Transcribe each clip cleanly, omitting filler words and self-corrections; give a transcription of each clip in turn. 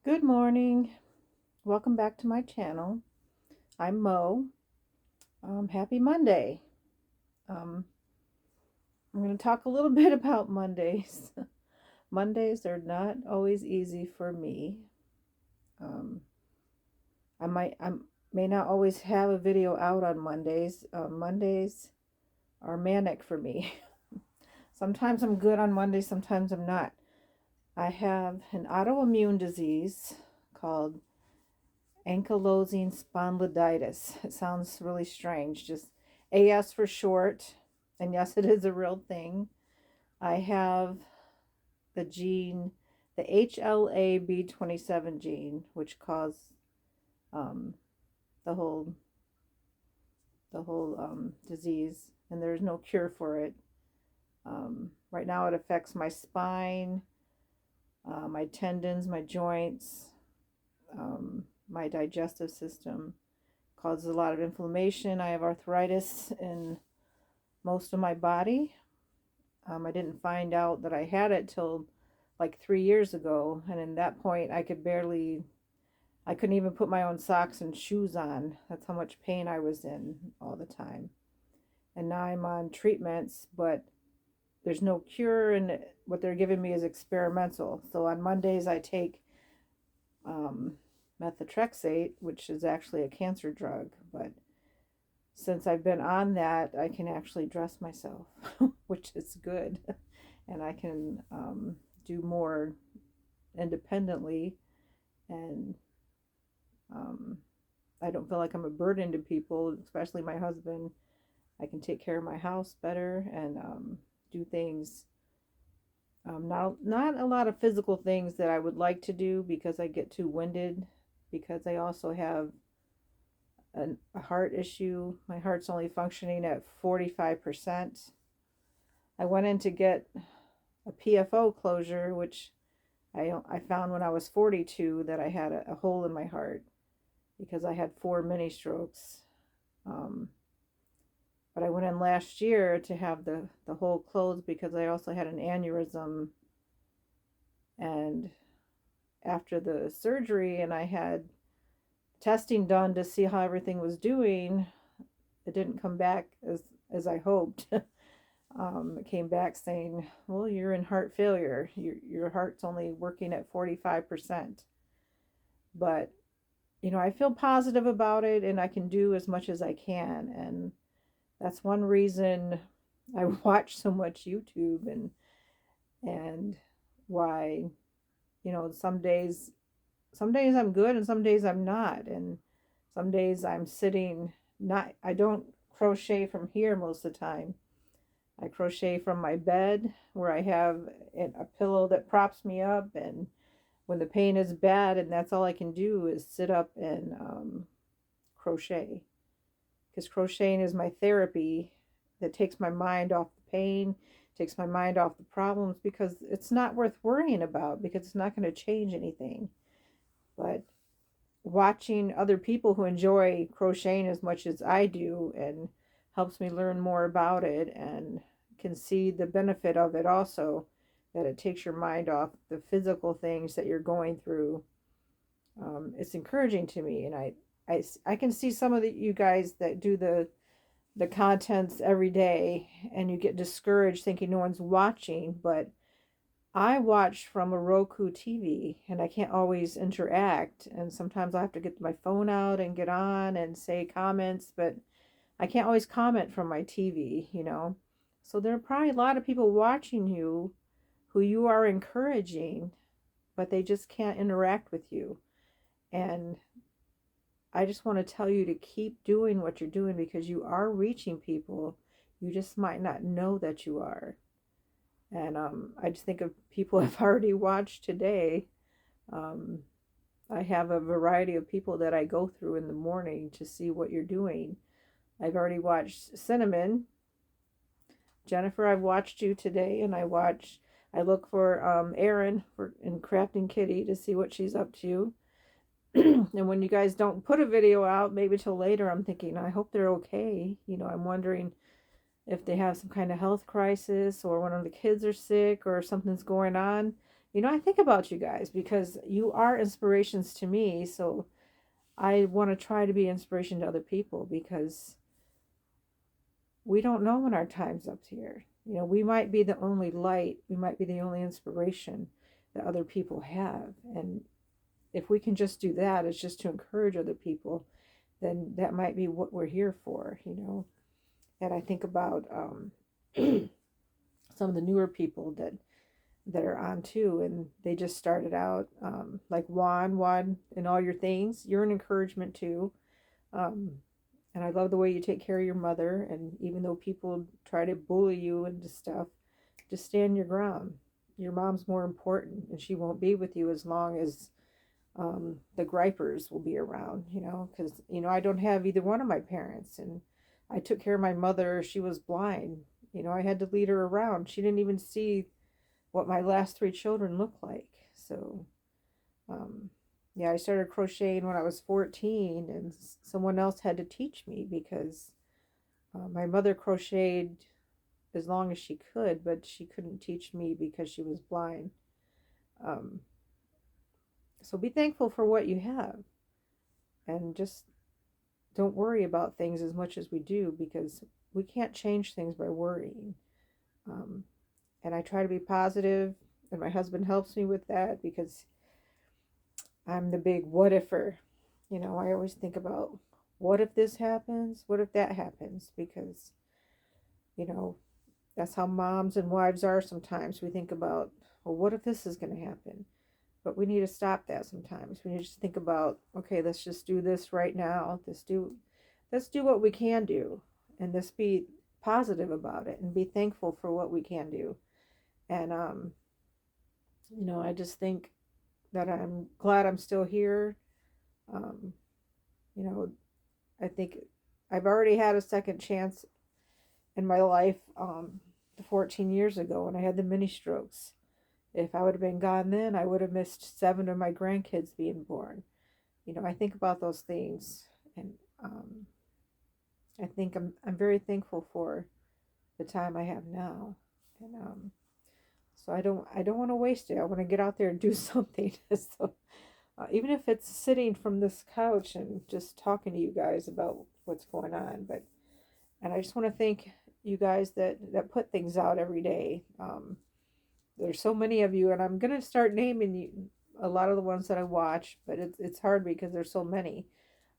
Good morning. Welcome back to my channel. I'm Mo. Happy Monday. Um, I'm going to talk a little bit about Mondays. Mondays are not always easy for me. Um, I may not always have a video out on Mondays. Mondays are manic for me. Sometimes I'm good on Mondays, sometimes I'm not. I have an autoimmune disease called ankylosing spondylitis. It sounds really strange, just AS for short. And yes, it is a real thing. I have the gene, the HLA-B27 gene, which caused um, the whole disease, and there's no cure for it. Right now, it affects my spine, my tendons, my joints, my digestive system, causes a lot of inflammation. I have arthritis in most of my body. I didn't find out that I had it till like 3 years ago, and in that point, I couldn't even put my own socks and shoes on. That's how much pain I was in all the time. And now I'm on treatments, but there's no cure, and what they're giving me is experimental. So on Mondays, I take um, methotrexate, which is actually a cancer drug, but since I've been on that, I can actually dress myself, which is good. And I can do more independently. And um, I don't feel like I'm a burden to people, especially my husband. I can take care of my house better and do things. Not a lot of physical things that I would like to do because I get too winded. Because I also have a heart issue. My heart's only functioning at 45%. I went in to get a PFO closure, which I found when I was 42 that I had a hole in my heart because I had 4 mini strokes. Um, but I went in last year to have the hole closed because I also had an aneurysm. And after the surgery, and I had testing done to see how everything was doing, it didn't come back as I hoped. It came back saying, well, you're in heart failure. Your heart's only working at 45%. But, I feel positive about it and I can do as much as I can. And that's one reason I watch so much YouTube and why, some days I'm good and some days I'm not. And some days I'm sitting, not, I don't crochet from here most of the time. I crochet from my bed where I have a pillow that props me up, and when the pain is bad and that's all I can do is sit up and crochet, because crocheting is my therapy that takes my mind off the pain, takes my mind off the problems, because it's not worth worrying about because it's not going to change anything. But watching other people who enjoy crocheting as much as I do and helps me learn more about it and can see the benefit of it also, that it takes your mind off the physical things that you're going through. It's encouraging to me, and I can see some of you guys that do the contents every day and you get discouraged thinking no one's watching, but I watch from a Roku TV and I can't always interact. And sometimes I have to get my phone out and get on and say comments, but I can't always comment from my TV. So there are probably a lot of people watching you who you are encouraging, but they just can't interact with you. And I just want to tell you to keep doing what you're doing because you are reaching people. You just might not know that you are. And I just think of people I've already watched today. Um, I have a variety of people that I go through in the morning to see what you're doing. I've already watched Cinnamon. Jennifer, I've watched you today, and I look for Erin in Crafting Kitty to see what she's up to. And when you guys don't put a video out, maybe till later, I'm thinking, I hope they're okay. I'm wondering if they have some kind of health crisis or one of the kids are sick or something's going on. I think about you guys because you are inspirations to me. So I want to try to be inspiration to other people because we don't know when our time's up here. We might be the only light, we might be the only inspiration that other people have. And if we can just do that, it's just to encourage other people, then that might be what we're here for. And I think about some of the newer people that are on too, and they just started out like Juan, and all your things. You're an encouragement too. Um, and I love the way you take care of your mother. And even though people try to bully you into stuff, just stand your ground. Your mom's more important, and she won't be with you as long as the gripers will be around, because, I don't have either one of my parents. And I took care of my mother. She was blind. I had to lead her around. She didn't even see what my last three children looked like. So, um, yeah, I started crocheting when I was 14, and someone else had to teach me because my mother crocheted as long as she could, but she couldn't teach me because she was blind. Um, so be thankful for what you have, and just don't worry about things as much as we do, because we can't change things by worrying. Um, and I try to be positive, and my husband helps me with that because I'm the big what ifer. I always think about what if this happens? What if that happens? Because, you know, that's how moms and wives are sometimes. We think about, well, what if this is going to happen? But we need to stop that sometimes. We need to just think about, okay, let's just do this right now. Let's do what we can do, and just be positive about it and be thankful for what we can do. And I just think that I'm glad I'm still here. Um, you know, I think I've already had a second chance in my life 14 years ago when I had the mini strokes. If I would have been gone then, I would have missed 7 of my grandkids being born. I think about those things, and I think I'm very thankful for the time I have now, and so I don't want to waste it. I want to get out there and do something. So even if it's sitting from this couch and just talking to you guys about what's going on, and I just want to thank you guys that put things out every day. There's so many of you, and I'm gonna start naming you a lot of the ones that I watch, but it's hard because there's so many.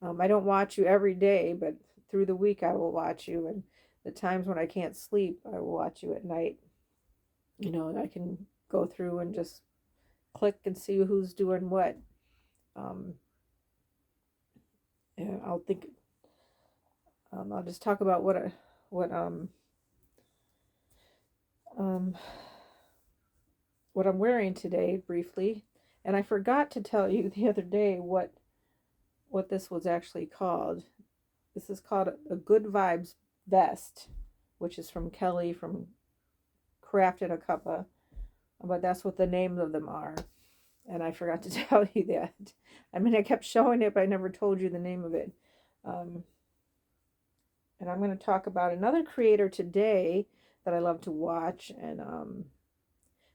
I don't watch you every day, but through the week I will watch you, and the times when I can't sleep, I will watch you at night. And I can go through and just click and see who's doing what. Um, and I'll just talk about um, what I'm wearing today briefly. And I forgot to tell you the other day what this was actually called. This is called a Good Vibes vest, which is from Kelly from Crafted a Cuppa. But that's what the names of them are. And I forgot to tell you that. I mean, I kept showing it, but I never told you the name of it. Um, and I'm going to talk about another creator today that I love to watch. And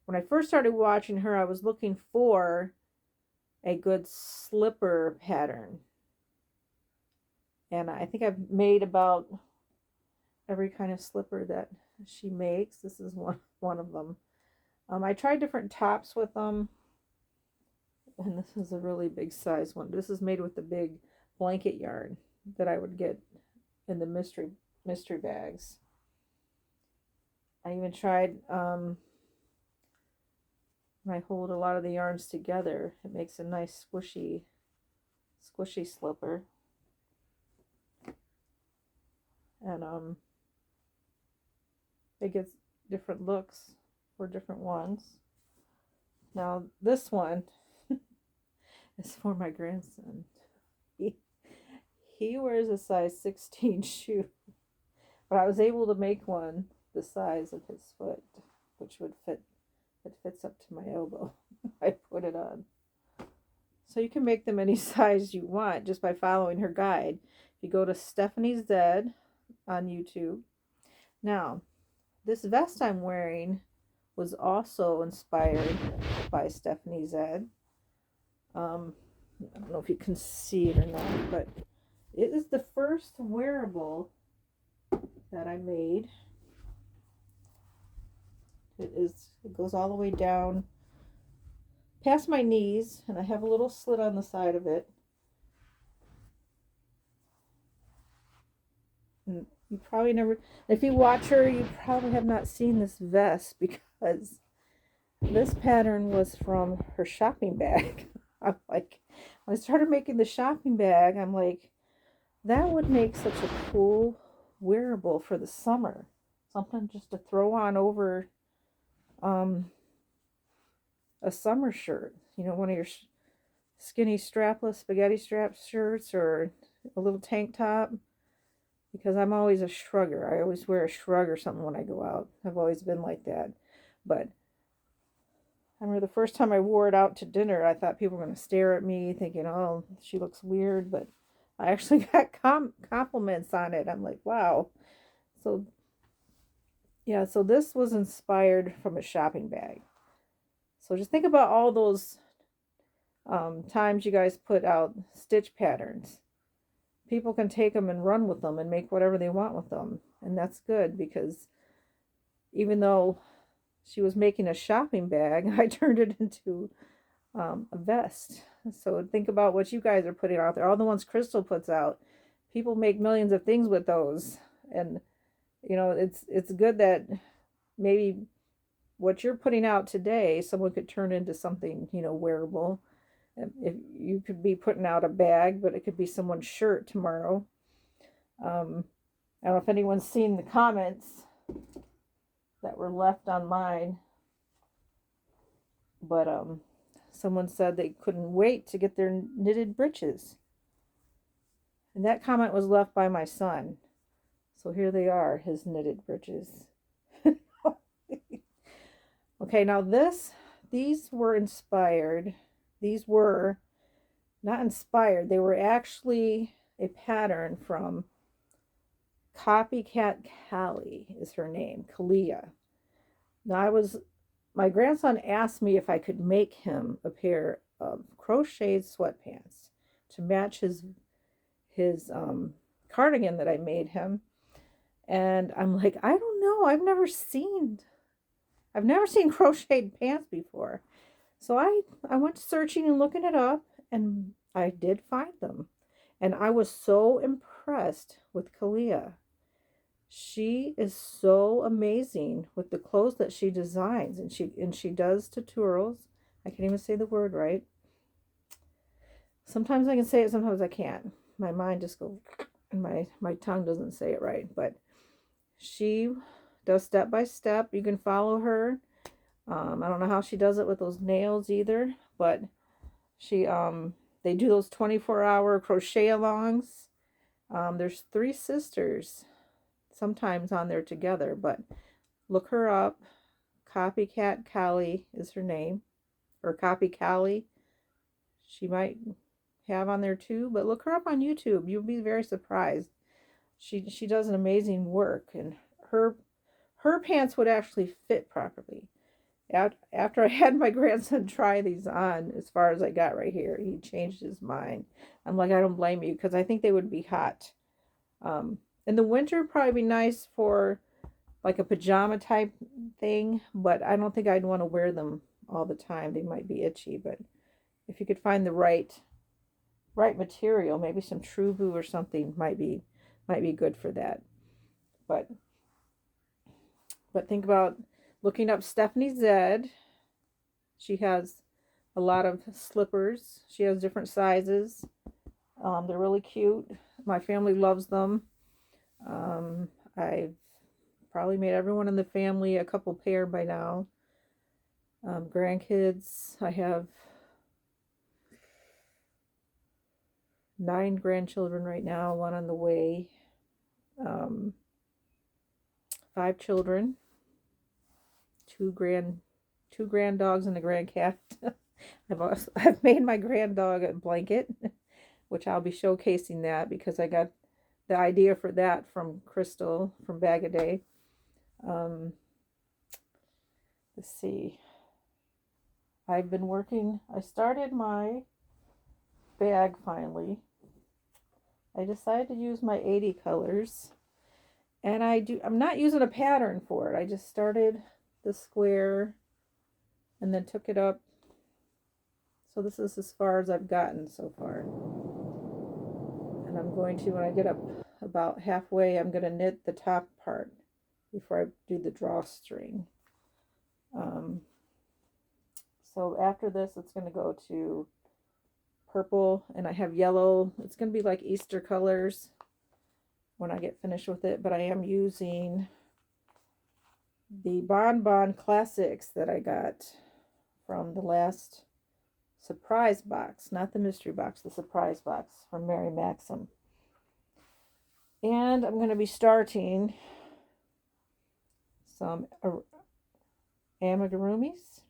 when I first started watching her, I was looking for a good slipper pattern. And I think I've made about every kind of slipper that she makes. This is one of them. I tried different tops with them. And this is a really big size one. This is made with the big blanket yarn that I would get in the mystery bags. I even tried when I hold a lot of the yarns together, it makes a nice squishy slipper. And it gets different looks for different ones. Now this one is for my grandson. He wears a size 16 shoe, but I was able to make one the size of his foot, which would fit. It fits up to my elbow. I put it on. So you can make them any size you want just by following her guide. If you go to Stephanie Zed on YouTube. Now, this vest I'm wearing was also inspired by Stephanie Zed. I don't know if you can see it or not, but it is the first wearable that I made. It goes all the way down past my knees, and I have a little slit on the side of it. And you probably never, if you watch her, you probably have not seen this vest because this pattern was from her shopping bag. I'm like, when I started making the shopping bag, I'm like, that would make such a cool wearable for the summer. Something just to throw on over a summer shirt. You know, one of your skinny strapless spaghetti strap shirts or a little tank top. Because I'm always a shrugger. I always wear a shrug or something when I go out. I've always been like that. But I remember the first time I wore it out to dinner, I thought people were going to stare at me thinking, oh, she looks weird. But I actually got compliments on it. I'm like, wow. So, yeah, so this was inspired from a shopping bag. So just think about all those times you guys put out stitch patterns. People can take them and run with them and make whatever they want with them. And that's good because even though she was making a shopping bag, I turned it into a vest. So think about what you guys are putting out there. All the ones Crystal puts out. People make millions of things with those. And, you know, it's good that maybe what you're putting out today, someone could turn into something, you know, wearable. If you could be putting out a bag, but it could be someone's shirt tomorrow. I don't know if anyone's seen the comments that were left on mine, but someone said they couldn't wait to get their knitted breeches. And that comment was left by my son. So here they are, his knitted breeches. Okay, now these were inspired. These were not inspired. They were actually a pattern from Copycat Callie is her name, Kalia. Now my grandson asked me if I could make him a pair of crocheted sweatpants to match his cardigan that I made him. And I'm like, I don't know. I've never seen crocheted pants before. So I went searching and looking it up, and I did find them. And I was so impressed with Kalia. She is so amazing with the clothes that she designs, and she does tutorials. I can't even say the word right. Sometimes I can say it, sometimes I can't. My mind just goes, and my tongue doesn't say it right. But she does step by step. You can follow her. I don't know how she does it with those nails either, but they do those 24-hour crochet alongs. There's 3 sisters sometimes on there together, but look her up. Copycat Callie is her name, or Copy Callie. She might have on there too, but look her up on YouTube. You'll be very surprised. She does an amazing work, and her pants would actually fit properly. After I had my grandson try these on, as far as I got right here, he changed his mind. I'm like, I don't blame you, because I think they would be hot. In the winter, probably be nice for like a pajama type thing, but I don't think I'd want to wear them all the time. They might be itchy, but if you could find the right material, maybe some Trubu or something might be good for that. But think about looking up Stephanie Zed. She has a lot of slippers. She has different sizes. They're really cute. My family loves them. I've probably made everyone in the family a couple pair by now. Grandkids, I have 9 grandchildren right now, 1 on the way. 5 children, 2 grand dogs and a grand cat. I've made my grand dog a blanket, which I'll be showcasing that because I got the idea for that from Crystal from Bag a Day. let's see. I've been working, I started my bag finally. I decided to use my 80 colors. And I'm not using a pattern for it. I just started the square and then took it up. So this is as far as I've gotten so far. And I'm going to, when I get up about halfway, I'm going to knit the top part before I do the drawstring. So after this, it's going to go to purple, and I have yellow. It's going to be like Easter colors when I get finished with it, but I am using the Bon Bon Classics that I got from the last surprise box, not the mystery box, the surprise box from Mary Maxim. And I'm going to be starting some amigurumis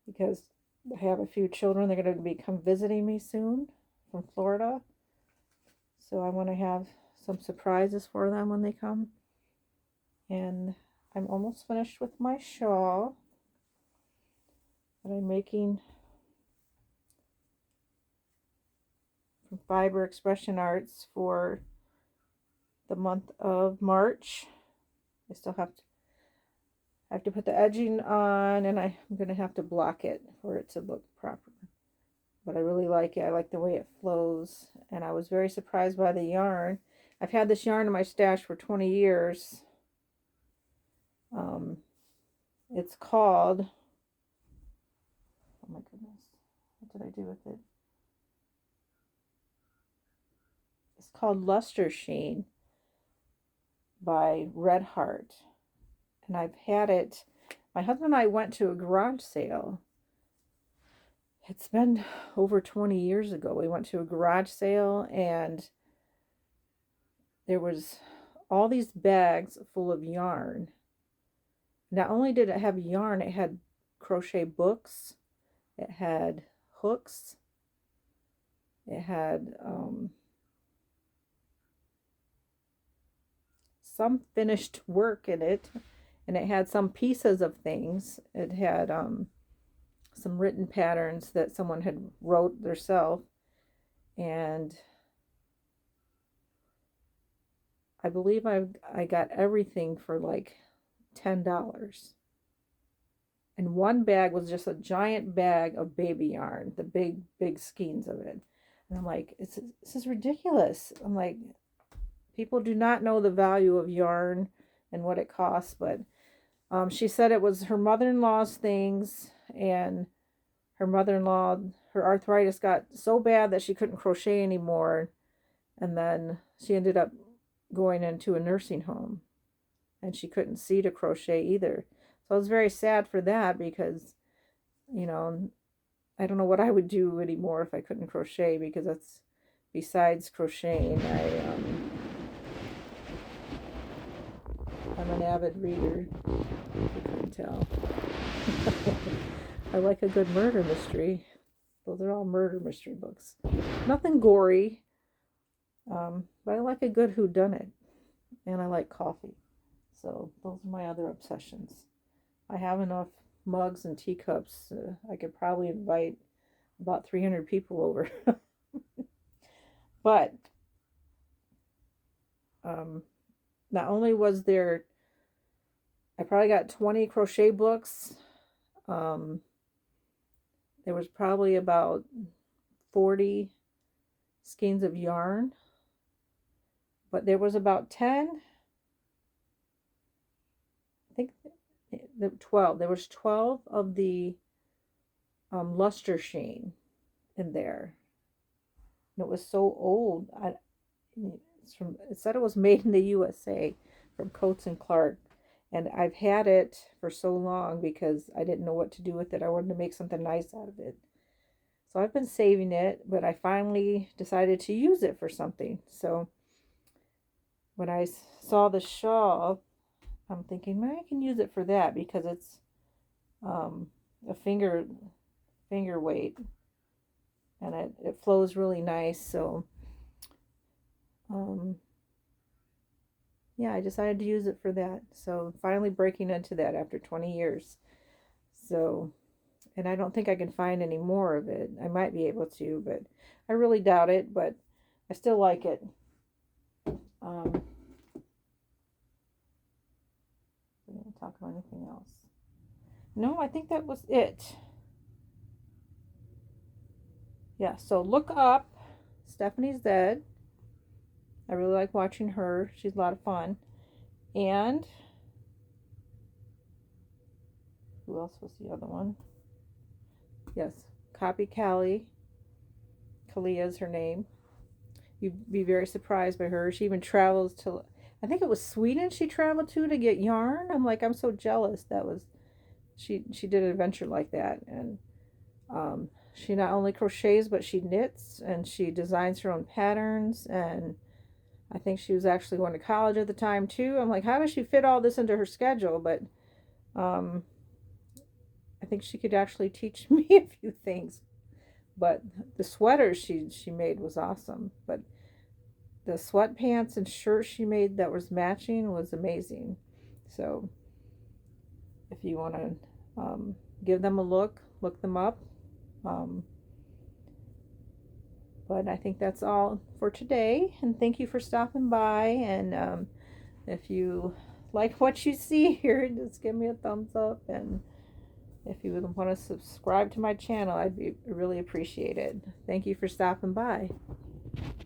because I have a few children. They're going to come visiting me soon from Florida. So I want to have some surprises for them when they come. And I'm almost finished with my shawl that I'm making from Fiber Expression Arts for the month of March. I still have to put the edging on, and I'm going to have to block it for it to look proper. But I really like it. I like the way it flows, and I was very surprised by the yarn. I've had this yarn in my stash for 20 years. It's called, oh my goodness, what did I do with it? It's called Luster Sheen by Red Heart. And I've had it, my husband and I went to a garage sale. It's been over 20 years ago. We went to a garage sale, and there was all these bags full of yarn. Not only did it have yarn, it had crochet books, it had hooks, it had some finished work in it, and it had some pieces of things. It had some written patterns that someone had wrote themselves, and I believe I got everything for like $10. And one bag was just a giant bag of baby yarn, the big skeins of it. And I'm like, this is ridiculous. I'm like, people do not know the value of yarn and what it costs. But she said it was her mother-in-law's things, and her mother-in-law, her arthritis got so bad that she couldn't crochet anymore. And then she ended up going into a nursing home, and she couldn't see to crochet either. So I was very sad for that because, you know, I don't know what I would do anymore if I couldn't crochet, because that's, besides crocheting, I'm an avid reader, if you couldn't tell. I like a good murder mystery. Those are all murder mystery books. Nothing gory, but I like a good whodunit, and I like coffee. So those are my other obsessions. I have enough mugs and teacups. I could probably invite about 300 people over. But not only was there, I probably got 20 crochet books. There was probably about 40 skeins of yarn. But there was about 10, I think the 12. There was 12 of the luster sheen in there. And it was so old. It said it was made in the USA from Coates and Clark. And I've had it for so long because I didn't know what to do with it. I wanted to make something nice out of it. So I've been saving it, but I finally decided to use it for something. So when I saw the shawl, I'm thinking, maybe I can use it for that because it's a finger weight, and it flows really nice. So yeah, I decided to use it for that. So finally breaking into that after 20 years. So, and I don't think I can find any more of it. I might be able to, but I really doubt it, but I still like it. Um, we didn't talk about anything else. No, I think that was it. Yeah, so look up Stephanie's Dead. I really like watching her. She's a lot of fun. And who else was the other one? Yes, Copy Callie. Kalia is her name. You'd be very surprised by her. She even travels to, I think it was Sweden she traveled to get yarn. I'm like, I'm so jealous. That was, she did an adventure like that. And she not only crochets, but she knits and she designs her own patterns. And I think she was actually going to college at the time too. I'm like, how does she fit all this into her schedule? But um, I think she could actually teach me a few things. But the sweaters she made was awesome. But the sweatpants and shirt she made that was matching was amazing. So if you want to give them a look them up. Um, but I think that's all for today. And thank you for stopping by. And if you like what you see here, just give me a thumbs up. And if you would want to subscribe to my channel, I'd be really appreciated. Thank you for stopping by.